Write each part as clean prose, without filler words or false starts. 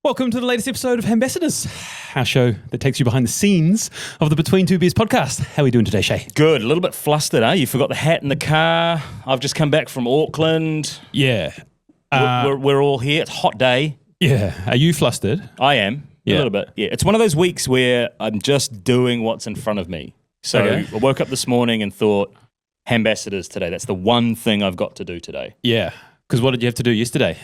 Welcome to the latest episode of Hambassadors, our show that takes you behind the scenes of the Between Two Beers podcast. How are we doing today, Shay? Good. A little bit flustered, eh? You forgot the hat in the car. I've just come back from Auckland. Yeah. We're all here. It's a hot day. Yeah. Are you flustered? I am. Yeah. A little bit. Yeah. It's one of those weeks where I'm just doing what's in front of me. So I woke up this morning and thought, Hambassadors today. That's the one thing I've got to do today. Yeah. Because what did you have to do yesterday?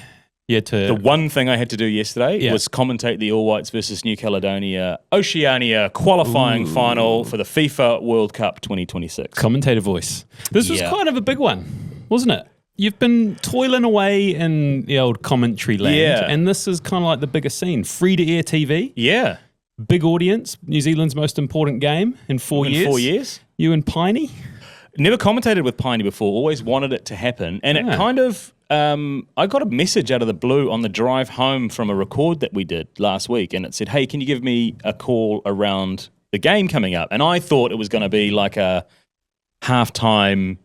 You had to... The one thing I had to do yesterday was commentate the All Whites versus New Caledonia Oceania qualifying final for the FIFA World Cup 2026. Commentator voice. This was kind of a big one, wasn't it? You've been toiling away in the old commentary land, and this is kind of like the biggest scene. Free-to-air TV. Yeah. Big audience. New Zealand's most important game in 4 years. 4 years. You and Piney? Never commentated with Piney before. Always wanted it to happen. And it kind of... I got a message out of the blue on the drive home from a record that we did last week, and it said, hey, can you give me a call around the game coming up? And I thought it was going to be like a halftime,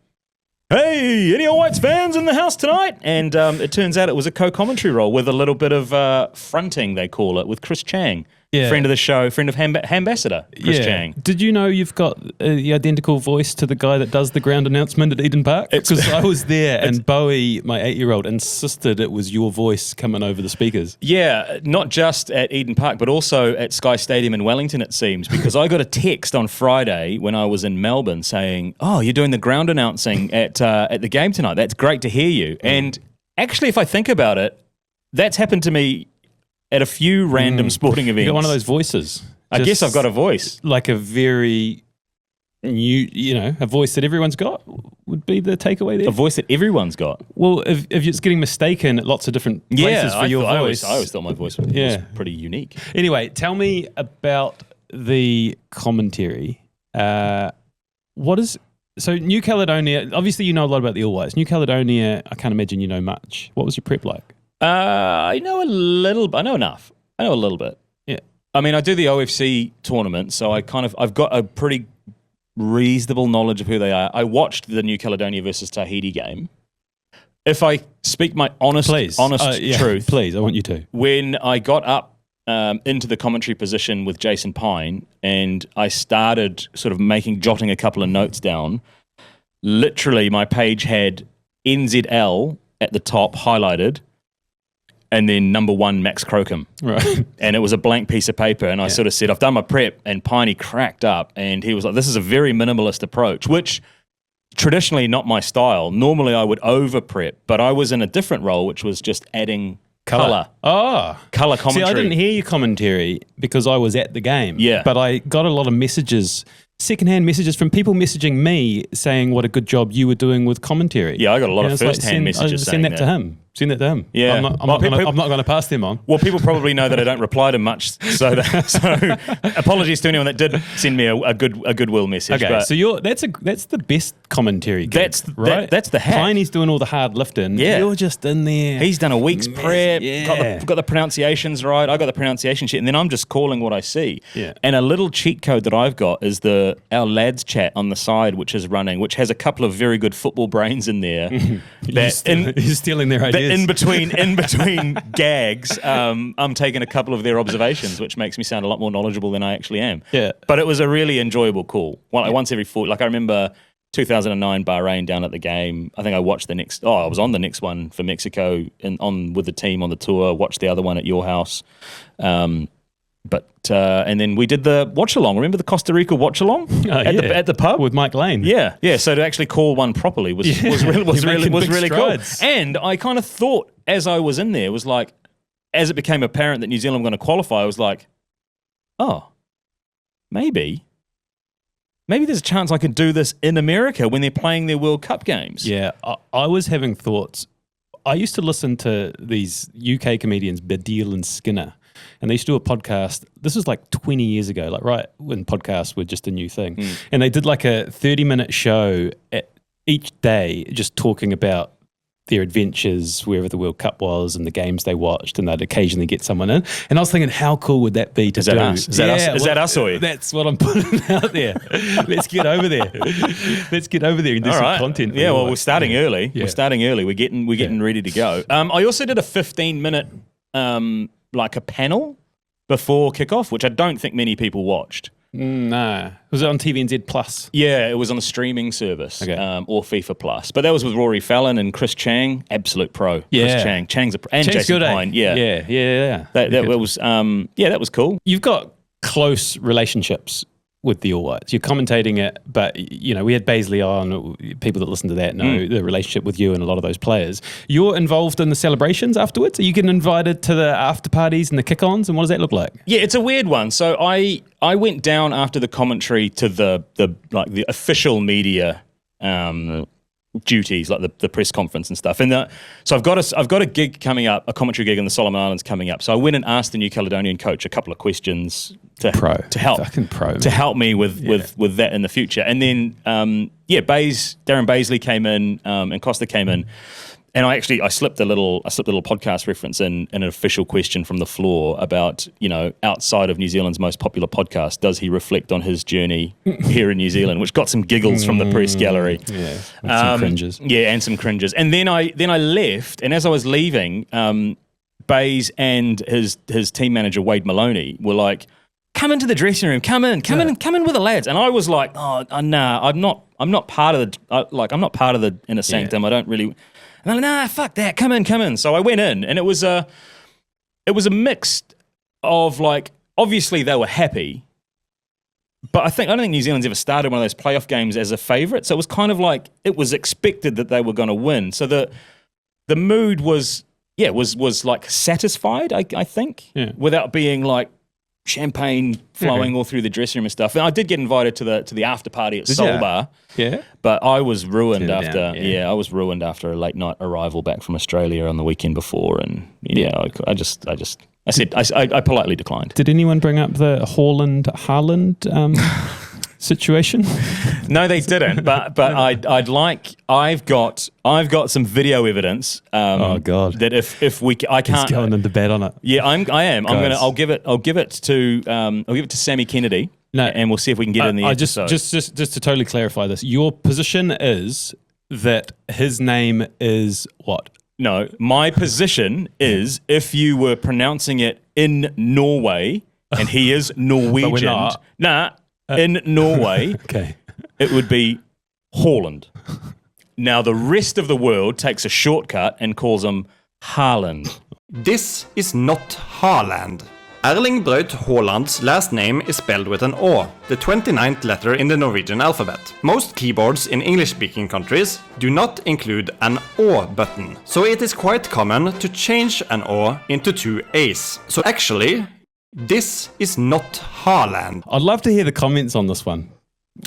hey, any All Whites fans in the house tonight? And it turns out it was a co-commentary role with a little bit of fronting, they call it, with Chris Chang. Yeah. Friend of the show, friend of Hambassador, Chris Chang. Did you know you've got the identical voice to the guy that does the ground announcement at Eden Park? Because I was there and Bowie, my 8-year-old, insisted it was your voice coming over the speakers. Yeah, not just at Eden Park, but also at Sky Stadium in Wellington, it seems, because I got a text on Friday when I was in Melbourne saying, oh, you're doing the ground announcing at the game tonight. That's great to hear you. And actually, if I think about it, that's happened to me at a few random sporting events. You got one of those voices. I guess I've got a voice. Like a very a voice that everyone's got would be the takeaway there. A voice that everyone's got. Well, if it's getting mistaken at lots of different places for your voice. I always thought my voice was pretty unique. Anyway, tell me about the commentary. So New Caledonia, obviously you know a lot about the All Whites. New Caledonia, I can't imagine you know much. What was your prep like? I know a little. I know enough. I know a little bit. Yeah. I mean, I do the OFC tournament, so I've got a pretty reasonable knowledge of who they are. I watched the New Caledonia versus Tahiti game. If I speak my honest truth, please, I want you to. When I got up into the commentary position with Jason Pine, and I started sort of jotting a couple of notes down. Literally, my page had NZL at the top highlighted. And then number 1, Max Crocombe. Right. And it was a blank piece of paper. And I sort of said, I've done my prep. And Piney cracked up. And he was like, this is a very minimalist approach, which traditionally not my style. Normally I would over prep. But I was in a different role, which was just adding colour. Oh. Colour commentary. See, I didn't hear your commentary because I was at the game. Yeah. But I got a lot of messages, secondhand messages from people messaging me saying what a good job you were doing with commentary. Yeah, I got a lot of first-hand messages saying that. Send that to him. Yeah. I'm not going to pass them on. Well, people probably know that I don't reply to much, so apologies to anyone that did send me a goodwill message. Okay, so that's the best commentary gig, right? That's the hack. Piney's doing all the hard lifting. Yeah. You're just in there. He's done a week's prep, yeah. got the pronunciations right, I got the pronunciation sheet, and then I'm just calling what I see. Yeah. And a little cheat code that I've got is our lads chat on the side, which is running, which has a couple of very good football brains in there. You're stealing their ideas. In between gags, I'm taking a couple of their observations, which makes me sound a lot more knowledgeable than I actually am. Yeah. But it was a really enjoyable call. Once every 4, like I remember 2009 Bahrain down at the game. I think I watched I was on the next one for Mexico and with the team on the tour, watched the other one at your house. And then we did the watch along. Remember the Costa Rica watch along at the pub with Mike Lane? Yeah. So to actually call one properly was really cool. And I kind of thought as I was in there was like, as it became apparent that New Zealand were going to qualify, I was like, oh, maybe there's a chance I could do this in America when they're playing their World Cup games. Yeah, I was having thoughts. I used to listen to these UK comedians, Baddiel and Skinner. And they used to do a podcast. This was like 20 years ago, like right when podcasts were just a new thing. And they did like a 30-minute show each day just talking about their adventures wherever the World Cup was and the games they watched, and they'd occasionally get someone in. And I was thinking, how cool would that be to do? Is that us or you? That's what I'm putting out there. Let's get over there. Let's get over there and do some content. Yeah, well, we're starting early. Yeah. We're starting early. We're getting ready to go. I also did a 15-minute like a panel before kickoff, which I don't think many people watched. No. Was it on TVNZ Plus? Yeah, it was on a streaming service, Okay. or FIFA Plus. But that was with Rory Fallon and Chris Chang, absolute pro. Yeah. Chris Chang. Chang's a pro. And Chang's Jason good, eh? Pine. Yeah. Yeah. That was that was cool. You've got close relationships with the All Whites. You're commentating it, but we had Baisley on. People that listen to that know the relationship with you and a lot of those players. You're involved in the celebrations afterwards. Are you getting invited to the after parties and the kick-ons? And what does that look like? Yeah, it's a weird one. So I went down after the commentary to the official media duties, like the press conference and stuff. And so I've got a gig coming up, a commentary gig in the Solomon Islands coming up. So I went and asked the New Caledonian coach a couple of questions to help me with that in the future. And then Darren Baisley came in, and Costa came in. And I slipped a little podcast reference in an official question from the floor about, outside of New Zealand's most popular podcast, does he reflect on his journey here in New Zealand, which got some giggles from the press gallery. Yeah, some cringes. Yeah, and some cringes. And then I left, and as I was leaving, Bays and his team manager Wade Maloney were like, "Come into the dressing room, come in with the lads." And I was like, "Oh, nah, I'm not part of the inner sanctum. I don't really." And I'm like, "Nah, fuck that. Come in." So I went in, and it was a mix of, like, obviously they were happy, but I don't think New Zealand's ever started one of those playoff games as a favourite. So it was kind of like it was expected that they were going to win. So the mood was like satisfied, I think, without being like champagne flowing all through the dressing room and stuff. And I did get invited to the after party at Soul Bar. Yeah. But I was ruined after I was ruined after a late night arrival back from Australia on the weekend before, and I politely declined. Did anyone bring up the Haaland situation? No, they didn't. But I've got some video evidence. Oh God! That if we I can't. He's going into bed on it. Yeah, I am. I'll give it to Sammy Kennedy. No, and we'll see if we can get it in the episode. Just to totally clarify this, your position is that his name is what? No, my position is if you were pronouncing it in Norway and he is Norwegian. In Norway, okay, it would be Haaland. Now the rest of the world takes a shortcut and calls him Haaland. This is not Haaland. Erling Braut Haaland's last name is spelled with an Å, the 29th letter in the Norwegian alphabet. Most keyboards in English-speaking countries do not include an Å button, so it is quite common to change an Å into two A's. So actually, this is not Haaland. I'd love to hear the comments on this one.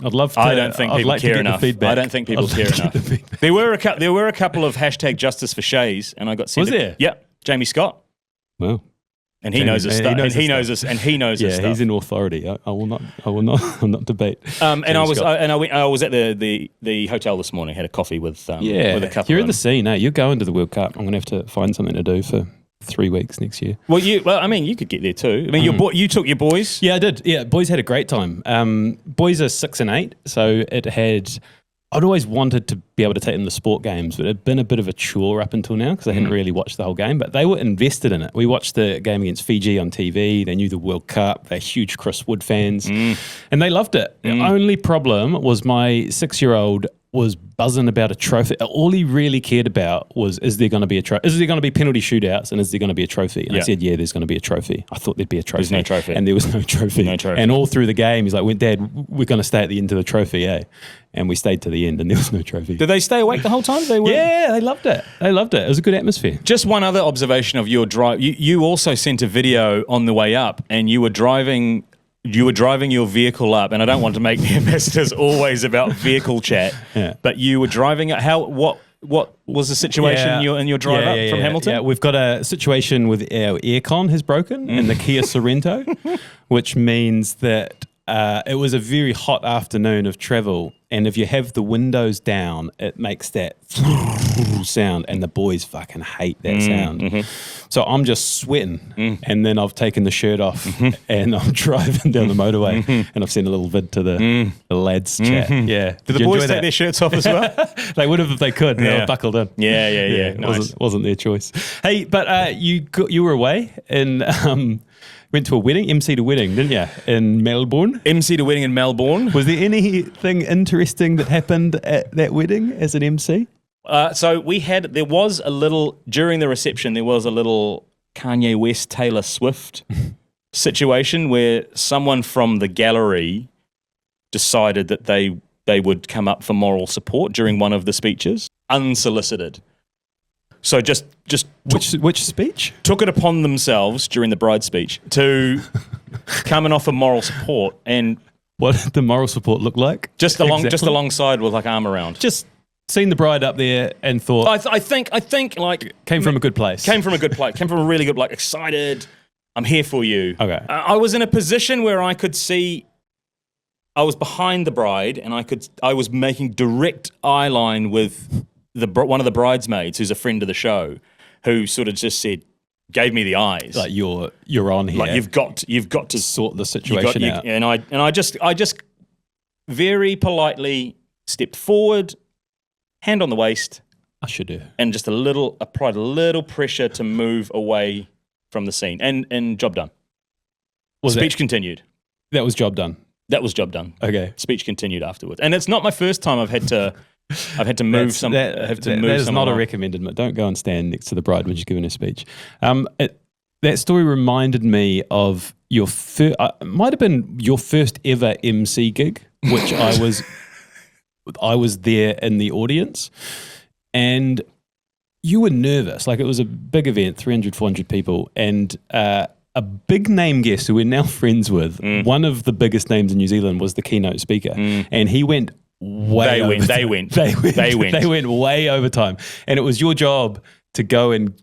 I'd love to. I don't think people care enough. I don't think people care enough. There were a couple of hashtag justice for Shays, and I got sent. Was there? Yeah, Jamie Scott. Well. And he knows his stuff. And he knows his stuff. He's in authority. I will not debate. And I was at the hotel this morning. Had a coffee with a couple. You're in the scene, eh? You're going to the World Cup. I'm going to have to find something to do for 3 weeks next year. Well, you could get there too. I mean, you took your boys. Yeah, I did. Yeah, boys had a great time. Boys are 6 and 8, so it had. I'd always wanted to be able to take them to sport games, but it had been a bit of a chore up until now because I hadn't really watched the whole game, but they were invested in it. We watched the game against Fiji on TV. They knew the World Cup. They're huge Chris Wood fans, and they loved it. The only problem was my 6-year-old was buzzing about a trophy. All he really cared about was, is there going to be a trophy? Is there going to be penalty shootouts? And is there going to be a trophy? And I said, yeah, there's going to be a trophy. I thought there'd be a trophy. There's no trophy. And there was no trophy. No trophy. And all through the game, he's like, Dad, we're going to stay at the end of the trophy, eh? And we stayed to the end and there was no trophy. Did they stay awake the whole time? Yeah, they loved it. It was a good atmosphere. Just one other observation of your drive. You also sent a video on the way up and you were driving your vehicle up, and I don't want to make the Hambassadors always about vehicle chat, but you were driving it. What was the situation in your drive up from Hamilton? Yeah, we've got a situation with our aircon has broken in the Kia Sorrento, which means that it was a very hot afternoon of travel, and if you have the windows down, it makes that sound, and the boys fucking hate that sound. So I'm just sweating, and then I've taken the shirt off, and I'm driving down the motorway, and I've sent a little vid to the lads chat. Yeah, Did the boys take their shirts off as well? They would have if they could. They were buckled in. Yeah. Nice. Wasn't their choice. Hey, but you were away and went to a wedding, MC'd a wedding, didn't you, in Melbourne? MC'd a wedding in Melbourne. Was there anything interesting that happened at that wedding as an MC? So there was a little, during the reception, there was a little Kanye West, Taylor Swift situation where someone from the gallery decided that they would come up for moral support during one of the speeches, unsolicited. So just Which speech? took it upon themselves during the bride speech to come and offer moral support, and What did the moral support look like? just alongside with like arm around. Just seen the bride up there and thought I think like came from a good place. came from a good place, came from a really good, like excited. I'm here for you. Okay. I was in a position where I could see. I was behind the bride, and I was making direct eye line with one of the bridesmaids, who's a friend of the show, who sort of just gave me the eyes, Like you're on here. like you've got to sort the situation out. And I just very politely stepped forward, hand on the waist, I should do. and just applied a little pressure to move away from the scene, and job done. Speech continued. That was job done. That was job done. Okay. Speech continued afterwards, and it's not my first time I've had to move some. That is not a recommended. Don't go and stand next to the bride when she's giving her speech. That story reminded me of your first. Might have been your first ever MC gig, which I was there in the audience, and you were nervous. Like, it was a big event, 300, 400 people, and a big name guest who we're now friends with, one of the biggest names in New Zealand, was the keynote speaker, and he went way over time. They went way over time, and it was your job to go and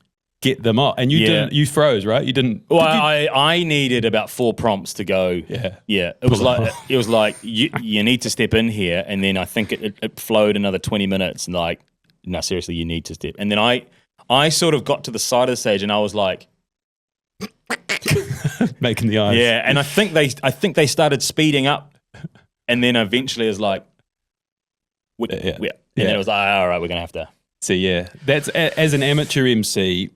get them up, and you froze, right? You didn't. Well, I needed about 4 prompts to go. Yeah. It was like you need to step in here, and then I think it flowed another 20 minutes, and like, no, seriously, you need to step. And then I sort of got to the side of the stage, and I was like, making the eyes. Yeah, and I think they started speeding up, and then eventually it was like, and then it was like, all right, we're gonna have to. So that's as an amateur MC.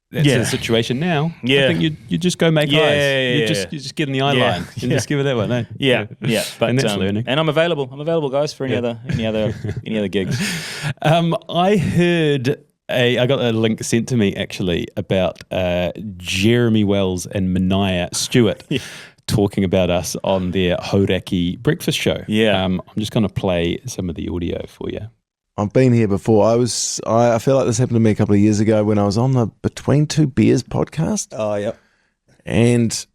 That's the situation now. Yeah, I think you just go make eyes. You just get in the eye line and just give it that one. Eh? Yeah. But and that's learning. And I'm available. guys, for any other gigs. I heard. I got a link sent to me actually about Jeremy Wells and Manaia Stewart talking about us on their Hauraki breakfast show. Yeah. I'm just going to play some of the audio for you. I've been here before. I feel like this happened to me a couple of years ago when I was on the Between Two Beers podcast. Oh, yep. And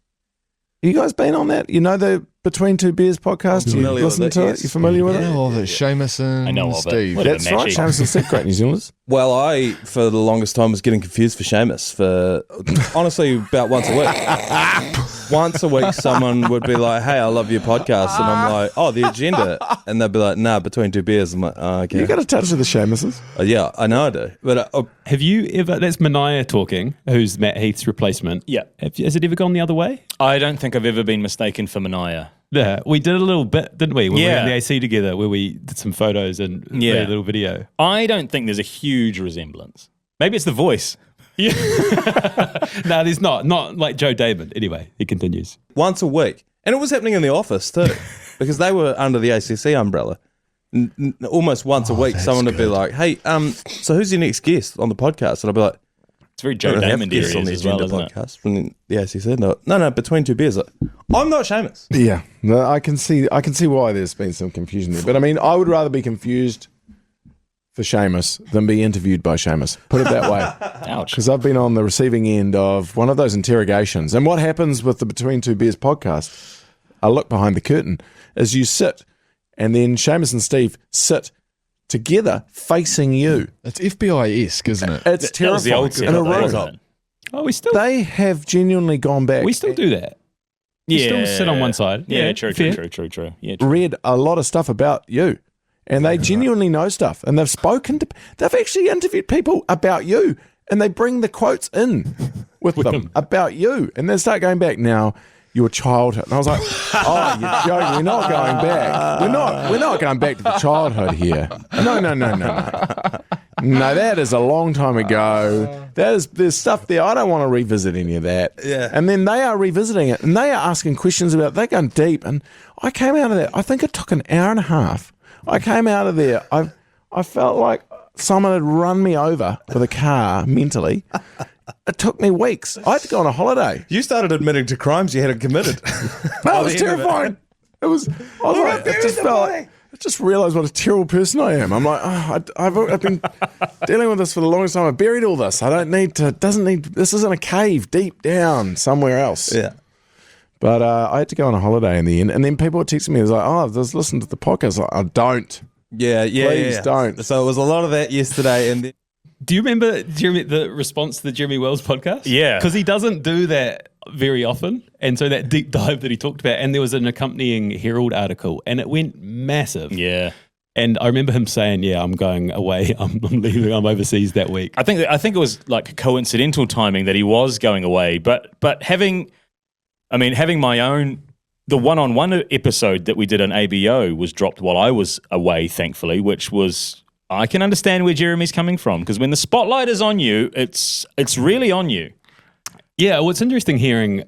you guys been on that? You know the Between Two Beers podcast? You listen to it? You familiar with it? Oh, the Seamus and I know of Steve. it. That's right. Seamus and Steve, great New Zealanders. Well, I, for the longest time, was getting confused for Seamus for, honestly, about once a week. Once a week, someone would be like, hey, I love your podcast. And I'm like, oh, the agenda. And they'd be like, nah, Between Two Beers. I'm like, oh, okay. You got a touch with the Seamuses? Yeah, I know I do. But have you ever, that's Manaia talking, who's Matt Heath's replacement. Yeah. Has it ever gone the other way? I don't think I've ever been mistaken for Manaia. Yeah, we did a little bit, didn't we? When we were in Yeah. the AC together, where we did some photos and made a little video. I don't think there's a huge resemblance. Maybe it's the voice. No, there's not. Not like Joe Damon. Anyway, he continues. once a week. And it was happening in the office too, because they were under the ACC umbrella. Almost once a week, someone would be like, hey, so who's your next guest on the podcast? And I'd be like, It's very Joe Damon guests on the as well, agenda isn't it? podcast from the ACC. No, Between Two Beers. Like, I'm not Seamus. Yeah. No, I can see why there's been some confusion there. But I mean, I would rather be confused for Seamus than be interviewed by Seamus. Put it that way. Ouch. Because I've been on the receiving end of one of those interrogations. And what happens with the Between Two Beers podcast, I look behind the curtain, is you sit and then Seamus and Steve sit together facing you. It's FBI-esque, isn't it? It's That was the old terrifying. In a setup, room. wasn't it? Oh, we still They have genuinely gone back. we still do that. We still sit on one side. Yeah, true. fair. Yeah, true. Read a lot of stuff about you. and they genuinely know stuff, and they've actually interviewed people about you, and they bring the quotes in with them about you, and they start going back now. Your childhood, and I was like, "Oh, you're joking. We're not going back. We're not going back to the childhood here. No. No, that is a long time ago. There's stuff there. I don't want to revisit any of that. Yeah. And then they are revisiting it, and they are asking questions about it. They're going deep, and I came out of that. I think it took an hour and a half. I came out of there. I felt like someone had run me over with a car mentally. It took me weeks. I had to go on a holiday. You started admitting to crimes you hadn't committed. That was terrifying. I was like, I just realised what a terrible person I am. I'm like, I've been dealing with this for the longest time. I buried all this. I don't need to. This isn't a cave deep down somewhere else. Yeah. But I had to go on a holiday in the end, and then people were texting me. It was like, "Oh, just listen to the podcast." Like, I don't. Yeah. Please don't. So it was a lot of that yesterday, and then. Do you remember the response to the Jeremy Wells podcast? Yeah. Because he doesn't do that very often. And so that deep dive that he talked about, and there was an accompanying Herald article, and it went massive. Yeah. And I remember him saying, "Yeah, I'm going away. I'm leaving. I'm overseas that week." I think it was like coincidental timing that he was going away, but having my own. The one-on-one episode that we did on ABO was dropped while I was away, thankfully, which was. I can understand where Jeremy's coming from, because when the spotlight is on you, it's really on you. Yeah, well, it's interesting hearing,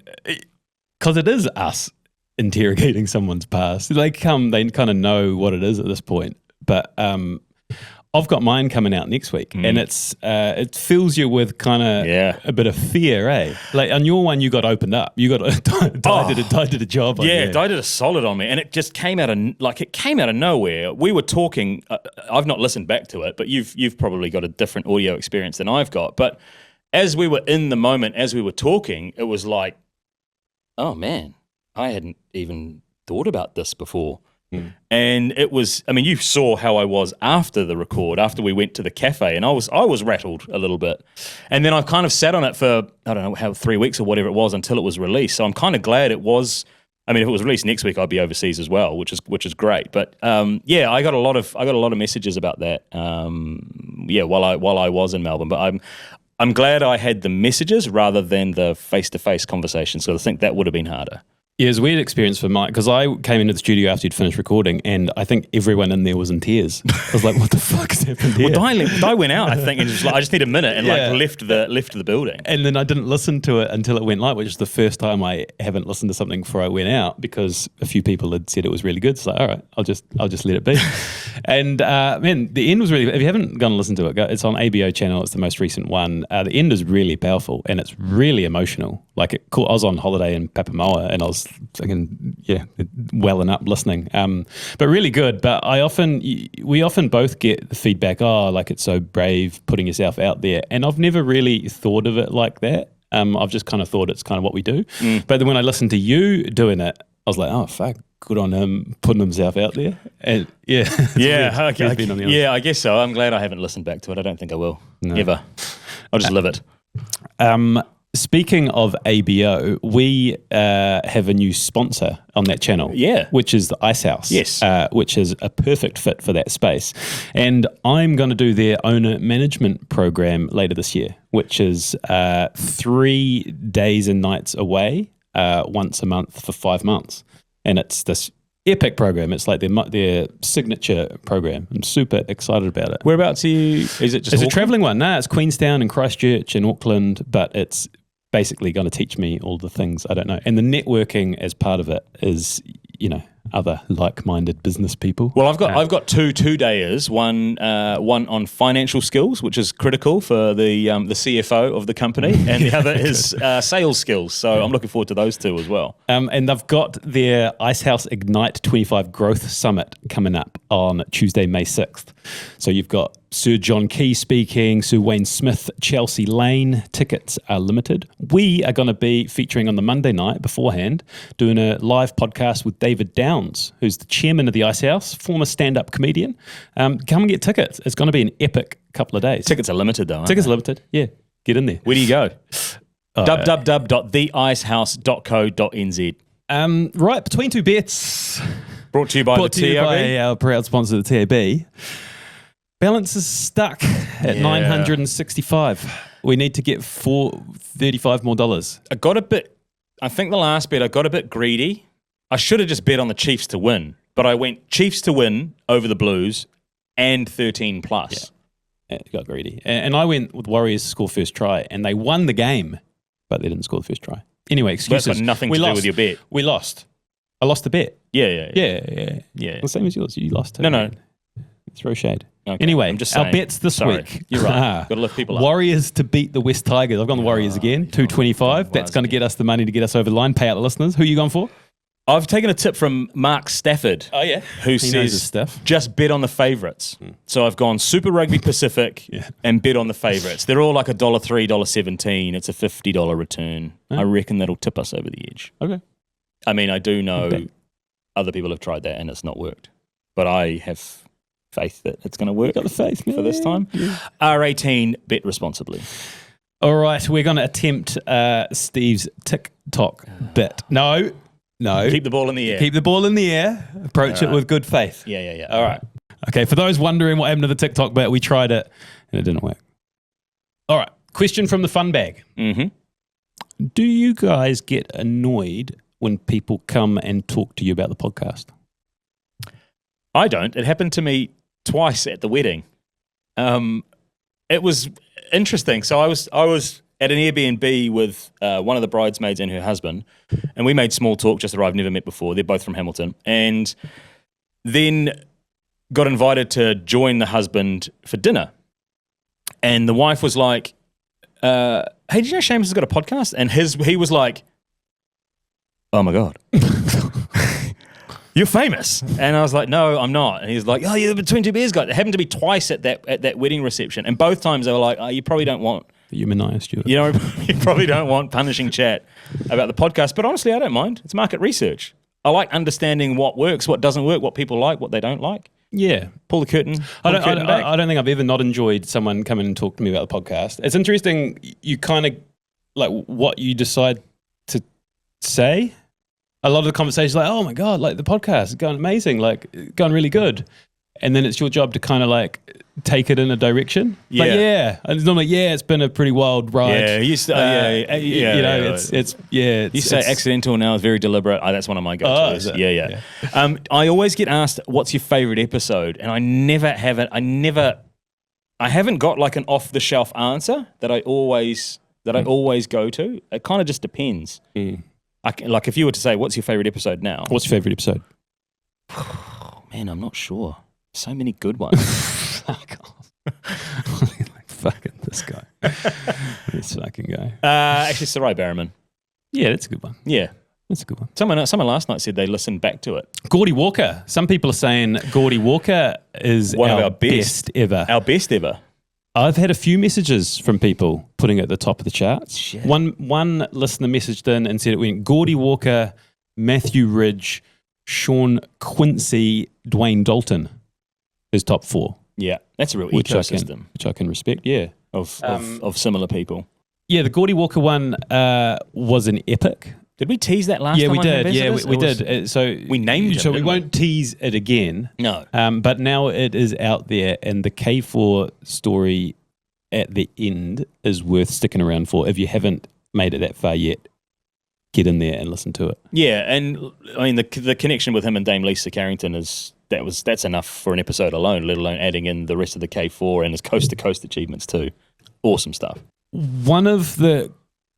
because it is us interrogating someone's past. They kind of know what it is at this point. But I've got mine coming out next week, and it fills you with kind of a bit of fear, eh? Like on your one, you got opened up. You got Di did a job. On you. Di did a solid on me, and it just came out of nowhere. We were talking. I've not listened back to it, but you've probably got a different audio experience than I've got. But as we were in the moment, as we were talking, it was like, oh man, I hadn't even thought about this before. And it was, you saw how I was after the record, after we went to the cafe, and I was rattled a little bit. And then I kind of sat on it for, I don't know, 3 weeks or whatever it was until it was released. So I'm kind of glad it was, if it was released next week, I'd be overseas as well, which is great. But I got a lot of messages about that. While I was in Melbourne, but I'm glad I had the messages rather than the face-to-face conversation. So I think that would have been harder. Yeah, it was a weird experience for Mike, because I came into the studio after you'd finished recording, and I think everyone in there was in tears. I was like, what the fuck has happened here? Well, Di went out, I think, and just like, I just need a minute, and left the building. And then I didn't listen to it until it went live, which is the first time I haven't listened to something before I went out, because a few people had said it was really good. So all right, I'll just let it be. And man, the end was really. If you haven't gone and listened to it, it's on ABO channel. It's the most recent one. The end is really powerful, and it's really emotional. Like I was on holiday in Papamoa, and I was thinking, welling up listening. But really good. But we often both get the feedback, like it's so brave putting yourself out there. And I've never really thought of it like that. I've just kind of thought it's kind of what we do. But then when I listened to you doing it, I was like, oh, fuck, good on him putting himself out there. And I guess so. I'm glad I haven't listened back to it. I don't think I will, ever. I'll just live it. Speaking of ABO, we have a new sponsor on that channel, which is the Ice House, which is a perfect fit for that space. And I'm going to do their owner management program later this year, which is 3 days and nights away once a month for 5 months. And it's this epic program. It's like their signature program. I'm super excited about it. Whereabouts are you? Is it just It's a travelling one. No, it's Queenstown and Christchurch and Auckland, but it's basically going to teach me all the things I don't know. And the networking as part of it is, other like-minded business people. Well, I've got two 2-dayers. One on financial skills, which is critical for the CFO of the company, and the other is sales skills. So I'm looking forward to those two as well. And they've got their Icehouse Ignite 25 Growth Summit coming up on Tuesday, May 6th. So you've got Sir John Key speaking, Sir Wayne Smith, Chelsea Lane. Tickets are limited. We are going to be featuring on the Monday night beforehand, doing a live podcast with David Downs, who's the chairman of the Ice House, former stand-up comedian. Come and get tickets. It's going to be an epic couple of days. Tickets are limited though, aren't Tickets are limited, yeah. Get in there. Where do you go? www.theicehouse.co.nz. Right, between two bets. Brought to you by Brought the to you TAB. by our proud sponsor, the TAB. Balance is stuck at 965. We need to get $35 more. I think the last bet I got a bit greedy. I should have just bet on the Chiefs to win, but I went Chiefs to win over the Blues and 13 plus. Yeah, got greedy. And I went with Warriors to score first try, and they won the game, but they didn't score the first try. Anyway, excuses. That's got nothing to do with your bet. We lost. I lost the bet. Yeah. The same as yours. You lost too. No. Throw shade. Okay, Anyway, I'm just our saying. bets this Sorry. week. You're right. Got to lift people up. Warriors to beat the West Tigers. I've gone the Warriors again. 225. That's going to get us the money to get us over the line. Pay out the listeners. Who are you going for? I've taken a tip from Mark Stafford. Oh, yeah. Who He knows his says stuff. just bet on the favourites. So I've gone Super Rugby Pacific and bet on the favourites. They're all like $1.03, $1.17. It's a $50 return. I reckon that'll tip us over the edge. Okay. I mean, I do know other people have tried that and it's not worked. But I have faith that it's going to work. Got the faith, for this time. R18, bet responsibly. All right. We're going to attempt Steve's TikTok bit. No. Keep the ball in the air. Keep the ball in the air. Approach it with good faith. Yeah. All right. Okay, for those wondering what happened to the TikTok bet, we tried it and it didn't work. All right. Question from the fun bag. Mm-hmm. Do you guys get annoyed when people come and talk to you about the podcast? I don't. It happened to me twice at the wedding. It was interesting. So I was at an Airbnb with one of the bridesmaids and her husband, and we made small talk, just that I've never met before. They're both from Hamilton. And then got invited to join the husband for dinner. And the wife was like, hey, did you know Seamus has got a podcast? And he was like, oh my God. You're famous. And I was like, no, I'm not. And he's like, oh, you're the Between Two Beers guy. It happened to be twice at that wedding reception. And both times they were like, oh, you probably don't want... You Manaia Stewart. You probably don't want punishing chat about the podcast. But honestly, I don't mind. It's market research. I like understanding what works, what doesn't work, what people like, what they don't like. Yeah. Pull the curtain. I don't think I've ever not enjoyed someone coming and talk to me about the podcast. It's interesting. You kind of like what you decide to say. A lot of the conversations like, oh my God, like the podcast is going amazing, like going really good. And then it's your job to kind of like take it in a direction. Yeah. Like, yeah. And it's normally, it's been a pretty wild ride. You say accidental now is very deliberate. That's one of my go-tos. Yeah. I always get asked, what's your favorite episode? And I never have it. I haven't got like an off-the-shelf answer that I always go to. It kind of just depends. Like if you were to say, what's your favorite episode now? What's your favorite episode? Oh, man, I'm not sure. So many good ones. Fuck off. Like, fucking this guy. This fucking guy. Actually, Sarai Barrowman. Yeah, that's a good one. Yeah. That's a good one. Someone last night said they listened back to it. Gordy Walker. Some people are saying Gordy Walker is one of our best ever. Our best ever. I've had a few messages from people putting it at the top of the charts. Shit. One listener messaged in and said it went Gordy Walker, Matthew Ridge, Sean Quincy, Dwayne Dalton is top 4. Yeah, that's a real which ecosystem. Which I can respect, yeah. Of similar people. Yeah, the Gordy Walker one was an epic. Did we tease that last time? We did. Hambassadors? We did. So we named him. So we won't tease it again. No. But now it is out there, and the K4 story at the end is worth sticking around for. If you haven't made it that far yet, get in there and listen to it. Yeah, and I mean the connection with him and Dame Lisa Carrington that's enough for an episode alone, let alone adding in the rest of the K4 and his coast to coast achievements too. Awesome stuff. One of the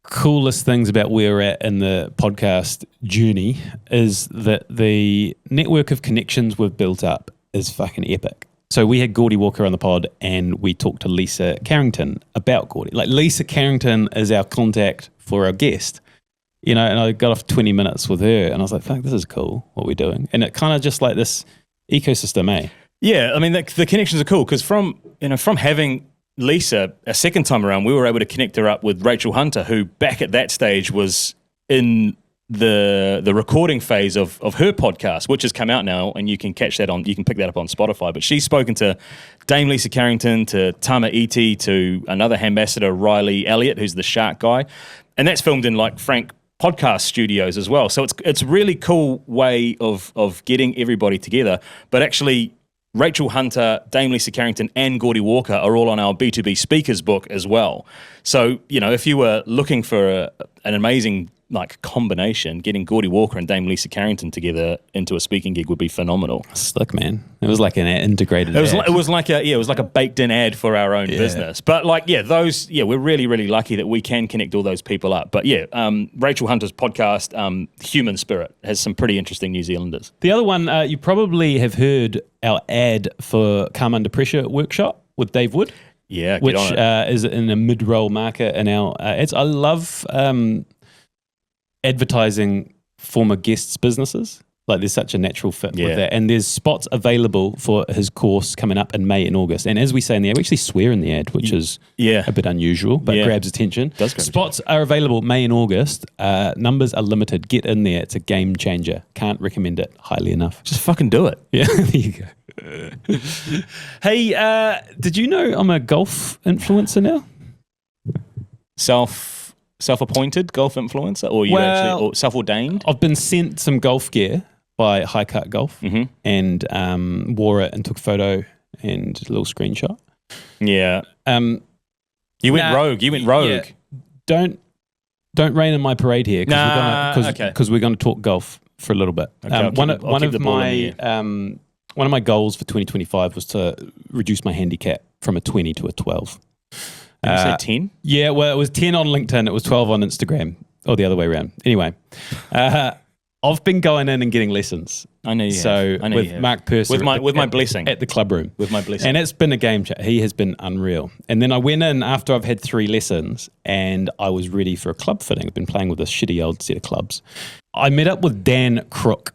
coolest things about where we're at in the podcast journey is that the network of connections we've built up is fucking epic. So we had Gordy Walker on the pod and we talked to Lisa Carrington about Gordy. Like Lisa Carrington is our contact for our guest, and I got off 20 minutes with her and I was like, fuck, this is cool what we're doing. And it kind of just like this ecosystem, eh? Yeah, I mean the connections are cool because from having Lisa a second time around, we were able to connect her up with Rachel Hunter, who back at that stage was in the recording phase of her podcast, which has come out now, and you can pick that up on Spotify. But she's spoken to Dame Lisa Carrington, to Tama Iti, to another Hambassador, Riley Elliott, who's the shark guy. And that's filmed in like Frank podcast studios as well. So it's a really cool way of getting everybody together. But actually, Rachel Hunter, Dame Lisa Carrington, and Gordy Walker are all on our B2B speakers book as well. So, if you were looking for an amazing combination, getting Gordy Walker and Dame Lisa Carrington together into a speaking gig would be phenomenal. Slick, man. It was like an integrated It was ad. it was like a baked in ad for our own business. But we're really, really lucky that we can connect all those people up. But Rachel Hunter's podcast, Human Spirit, has some pretty interesting New Zealanders. The other one, you probably have heard our ad for Calm Under Pressure workshop with Dave Wood. Yeah, which is in a mid-roll market in our ads. I love advertising former guests' businesses. Like, there's such a natural fit with that. And there's spots available for his course coming up in May and August. And as we say in the ad, we actually swear in the ad, which is a bit unusual, but grabs attention. Does grab Spots are available May and August. Numbers are limited. Get in there. It's a game changer. Can't recommend it highly enough. Just fucking do it. Yeah, there you go. Hey, did you know I'm a golf influencer now? Self-appointed golf influencer, or or self-ordained? I've been sent some golf gear by High Cut Golf and wore it and took a photo and a little screenshot. Yeah. You went rogue. Yeah. Don't rain in my parade here because we're going to talk golf for a little bit. Okay, One of my goals for 2025 was to reduce my handicap from a 20 to a 12. Did you say 10? Yeah, well, it was 10 on LinkedIn. It was 12 on Instagram, or the other way around. Anyway, I've been going in and getting lessons. I know you have. I know with Mark Purser. With my blessing. At the club room. With my blessing. And it's been a game changer. He has been unreal. And then I went in after I've had 3 lessons and I was ready for a club fitting. I've been playing with a shitty old set of clubs. I met up with Dan Crook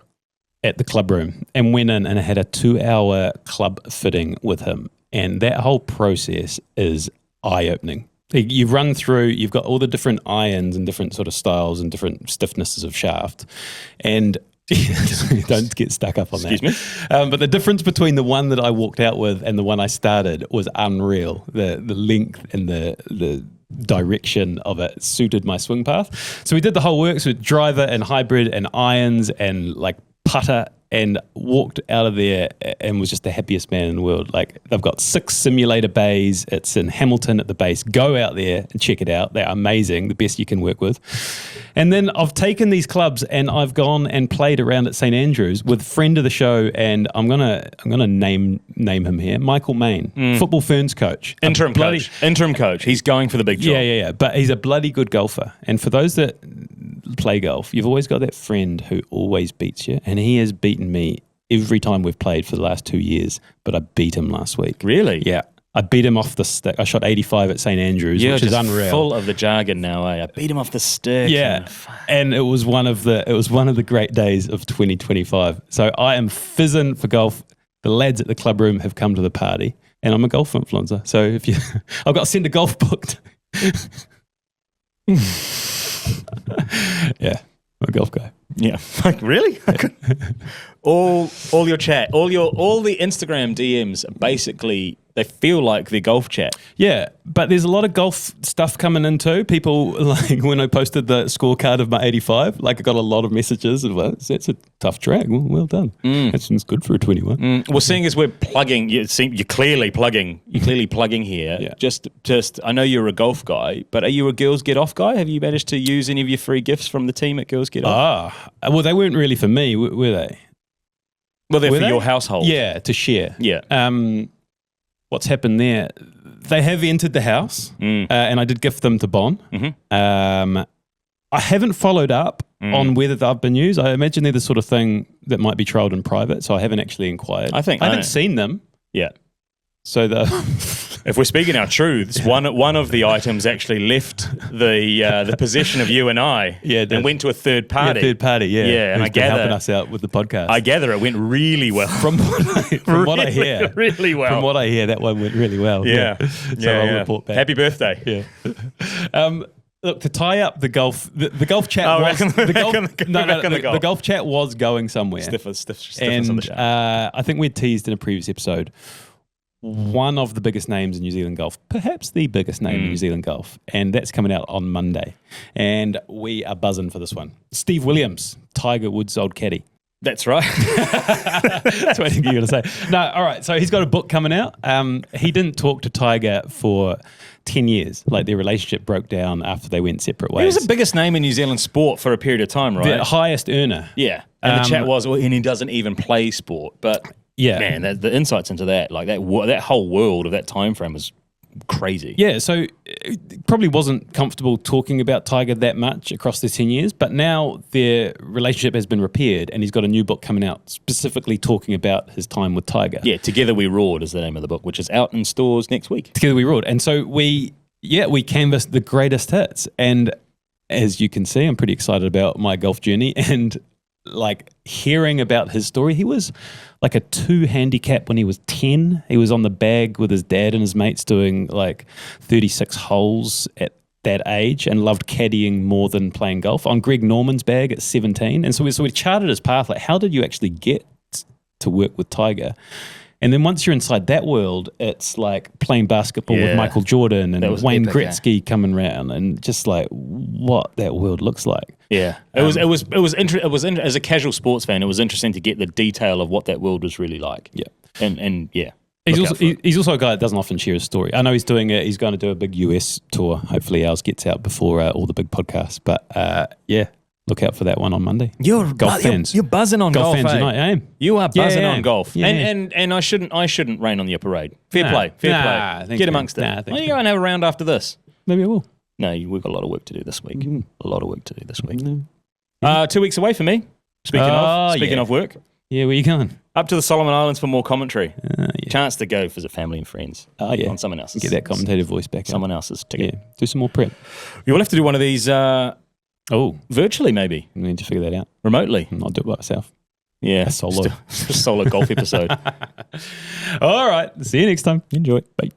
at the club room and went in and I had a 2-hour club fitting with him. And that whole process is eye-opening. You run through, you've got all the different irons and different sort of styles and different stiffnesses of shaft. And don't get stuck up on Excuse that. me? But the difference between the one that I walked out with and the one I started was unreal. The length and the direction of it suited my swing path. So we did the whole works with driver and hybrid and irons and like putter, and walked out of there and was just the happiest man in the world. Like, they've got 6 simulator bays. It's in Hamilton at the base. Go out there and check it out. They're amazing, the best you can work with. And then I've taken these clubs and I've gone and played around at St Andrews with a friend of the show, and I'm gonna name him here, Michael Main, Football Ferns coach. Interim coach. He's going for the big job. Yeah. But he's a bloody good golfer. And for those that play golf, you've always got that friend who always beats you, and he has beaten me every time we've played for the last 2 years, but I beat him last week. Really? Yeah. I beat him off the stick. I shot 85 at St Andrews, which is unreal. Full of the jargon now, eh? I beat him off the stick. Yeah. And it was one of the great days of 2025. So I am fizzing for golf. The lads at the club room have come to the party, and I'm a golf influencer. So I've got to send a golf booked. Yeah, I'm a golf guy. Yeah, like really? all your chat, all the Instagram DMs, basically they feel like they're golf chat. Yeah, but there's a lot of golf stuff coming in too. People, like when I posted the scorecard of my 85, like I got a lot of messages of that's a tough track. Well done. That's good for a 21. Well, seeing as we're plugging, you're clearly plugging here. Yeah. Just I know you're a golf guy, but are you a Girls Get Off guy? Have you managed to use any of your free gifts from the team at Girls Get Off? Well, they weren't really for me, were they? Well, they're for your household. Yeah, to share. Yeah. What's happened there? They have entered the house, and I did gift them to Bon. I haven't followed up on whether they've been used. I imagine they're the sort of thing that might be trialled in private, so I haven't actually inquired. I haven't seen them. Yeah. So if we're speaking our truths, one of the items actually left the possession of you and I, and went to a third party. Yeah, third party, yeah. Yeah, and I gather helping us out with the podcast. I gather it went really well. From what I hear, really well. From what I hear, that one went really well. Yeah. So I'll report back. Happy birthday. Yeah. Look, to tie up the golf, the golf chat the golf chat was going somewhere. Stiff on the shaft. And I think we teased in a previous episode. one of the biggest names in New Zealand golf, perhaps the biggest name in New Zealand golf, and that's coming out on Monday. And we are buzzing for this one. Steve Williams, Tiger Woods' old caddy. That's right. That's what I think you're going to say. No, all right. So he's got a book coming out. He didn't talk to Tiger for 10 years. Like their relationship broke down after they went separate ways. He was the biggest name in New Zealand sport for a period of time, right? The highest earner. Yeah. And the chat was, and he doesn't even play sport. But yeah, man, the insights into that, like that whole world of that time frame was crazy. Yeah, so it probably wasn't comfortable talking about Tiger that much across the 10 years, but now their relationship has been repaired and he's got a new book coming out specifically talking about his time with Tiger. Yeah, Together We Roared is the name of the book, which is out in stores next week. Together We Roared. And so we canvassed the greatest hits. And as you can see, I'm pretty excited about my golf journey and like hearing about his story. He was like a 2 handicap when he was 10. He was on the bag with his dad and his mates doing like 36 holes at that age and loved caddying more than playing golf on Greg Norman's bag at 17. And so we charted his path. Like, how did you actually get to work with Tiger? And then once you're inside that world, it's like playing basketball with Michael Jordan and Wayne Gretzky coming around, and just like what that world looks like. Yeah, it was as a casual sports fan, it was interesting to get the detail of what that world was really like. Yeah, and yeah. He's also a guy that doesn't often share his story. I know he's going to do a big US tour. Hopefully ours gets out before all the big podcasts. But look out for that one on Monday. You're fans. You're buzzing on golf. Fans unite, eh? You are buzzing on golf. Yeah. And I shouldn't rain on your parade. Fair play. Get amongst it. Why don't you go and have a round after this? Maybe I will. No, we've got a lot of work to do this week. A lot of work to do this week. 2 weeks away for me. Speaking of work. Yeah, where you going? Up to the Solomon Islands for more commentary. Chance to go visit family and friends. On someone else's. Get that commentator voice back. Someone else's ticket. Yeah, do some more prep. You'll have to do one of these virtually maybe. I need to figure that out. Remotely. I'll do it by myself. Yeah. A solo. Solo golf episode. All right. See you next time. Enjoy. Bye.